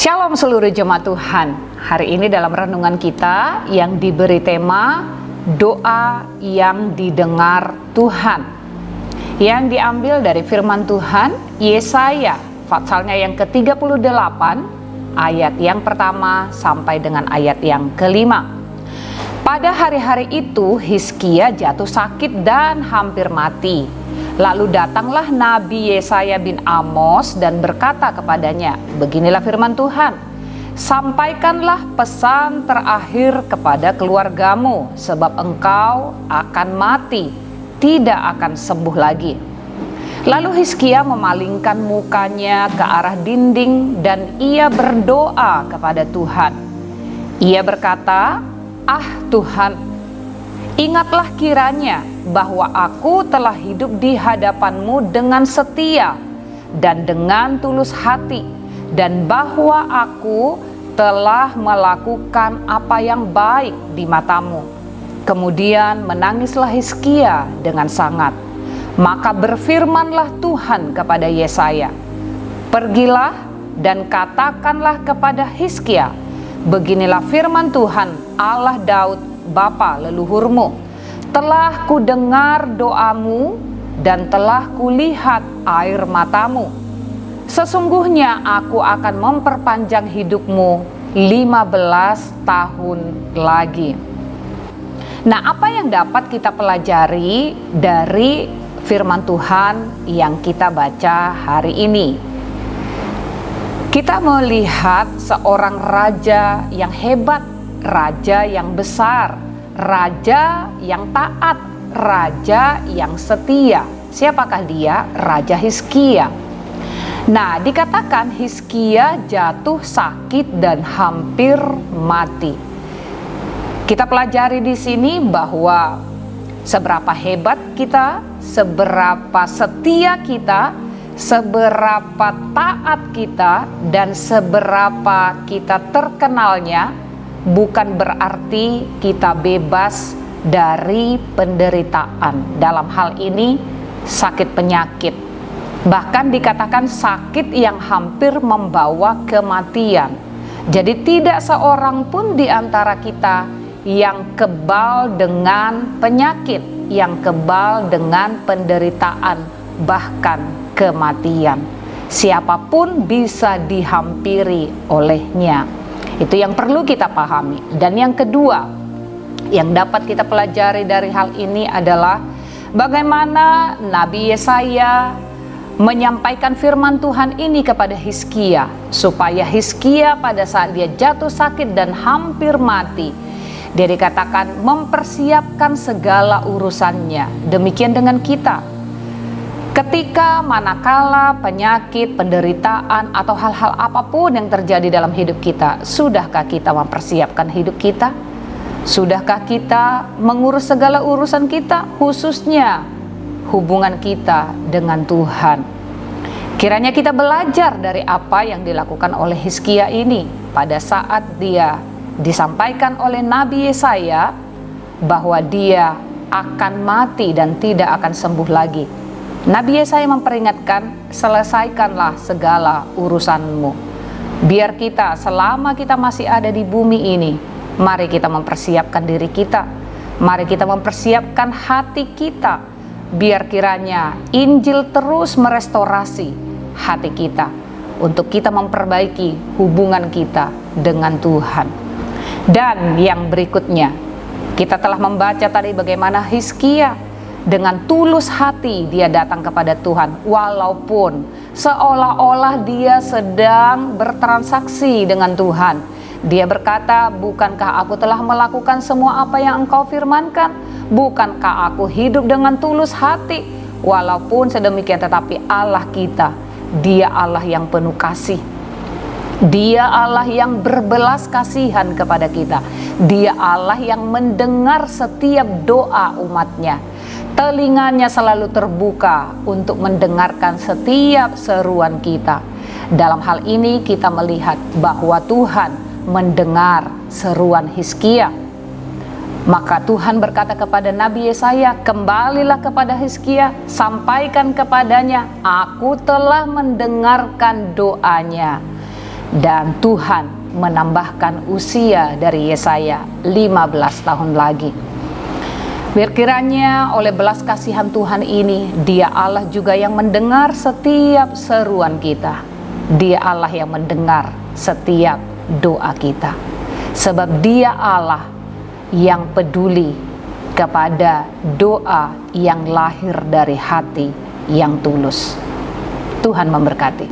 Shalom seluruh jemaat Tuhan. Hari ini dalam renungan kita yang diberi tema doa yang didengar Tuhan, yang diambil dari firman Tuhan Yesaya pasalnya yang ke-38 ayat yang pertama sampai dengan ayat yang kelima. Pada hari-hari itu Hizkia jatuh sakit dan hampir mati. Lalu datanglah Nabi Yesaya bin Amos dan berkata kepadanya, beginilah firman Tuhan, sampaikanlah pesan terakhir kepada keluargamu, sebab engkau akan mati, tidak akan sembuh lagi. Lalu Hizkia memalingkan mukanya ke arah dinding dan ia berdoa kepada Tuhan. Ia berkata, ah Tuhan, ingatlah kiranya bahwa aku telah hidup di hadapan-Mu dengan setia dan dengan tulus hati, dan bahwa aku telah melakukan apa yang baik di mata-Mu. Kemudian menangislah Hizkia dengan sangat. Maka berfirmanlah Tuhan kepada Yesaya, pergilah dan katakanlah kepada Hizkia, beginilah firman Tuhan Allah Daud bapa leluhurmu, telah kudengar doamu dan telah kulihat air matamu. Sesungguhnya aku akan memperpanjang hidupmu 15 tahun lagi. Nah, apa yang dapat kita pelajari dari firman Tuhan yang kita baca hari ini? Kita melihat seorang raja yang hebat, raja yang besar, raja yang taat, raja yang setia. Siapakah dia? Raja Hizkia. Nah, dikatakan Hizkia jatuh sakit dan hampir mati. Kita pelajari di sini bahwa seberapa hebat kita, seberapa setia kita, seberapa taat kita, dan seberapa kita terkenalnya, bukan berarti kita bebas dari penderitaan. Dalam hal ini sakit penyakit, bahkan dikatakan sakit yang hampir membawa kematian. Jadi tidak seorang pun di antara kita yang kebal dengan penyakit, yang kebal dengan penderitaan, bahkan kematian. Siapapun bisa dihampiri olehnya. Itu yang perlu kita pahami. Dan yang kedua yang dapat kita pelajari dari hal ini adalah bagaimana Nabi Yesaya menyampaikan firman Tuhan ini kepada Hizkia, supaya Hizkia pada saat dia jatuh sakit dan hampir mati, dia dikatakan mempersiapkan segala urusannya. Demikian dengan kita. Ketika manakala penyakit, penderitaan, atau hal-hal apapun yang terjadi dalam hidup kita, sudahkah kita mempersiapkan hidup kita? Sudahkah kita mengurus segala urusan kita, khususnya hubungan kita dengan Tuhan? Kiranya kita belajar dari apa yang dilakukan oleh Hizkia ini pada saat dia disampaikan oleh Nabi Yesaya bahwa dia akan mati dan tidak akan sembuh lagi. Nabi Yesaya memperingatkan, selesaikanlah segala urusanmu. Biar kita, selama kita masih ada di bumi ini, mari kita mempersiapkan diri kita, mari kita mempersiapkan hati kita, biar kiranya Injil terus merestorasi hati kita, untuk kita memperbaiki hubungan kita dengan Tuhan. Dan yang berikutnya, kita telah membaca tadi bagaimana Hizkia dengan tulus hati dia datang kepada Tuhan, walaupun seolah-olah dia sedang bertransaksi dengan Tuhan. Dia berkata, bukankah aku telah melakukan semua apa yang engkau firmankan? Bukankah aku hidup dengan tulus hati? Walaupun sedemikian, tetapi Allah kita, Dia Allah yang penuh kasih. Dia Allah yang berbelas kasihan kepada kita. Dia Allah yang mendengar setiap doa umatnya. Telinganya selalu terbuka untuk mendengarkan setiap seruan kita. Dalam hal ini kita melihat bahwa Tuhan mendengar seruan Hizkia. Maka Tuhan berkata kepada Nabi Yesaya, kembalilah kepada Hizkia, sampaikan kepadanya, aku telah mendengarkan doanya. Dan Tuhan menambahkan usia dari Yesaya 15 tahun lagi. Kiranya oleh belas kasihan Tuhan ini, Dia Allah juga yang mendengar setiap seruan kita. Dia Allah yang mendengar setiap doa kita. Sebab Dia Allah yang peduli kepada doa yang lahir dari hati yang tulus. Tuhan memberkati.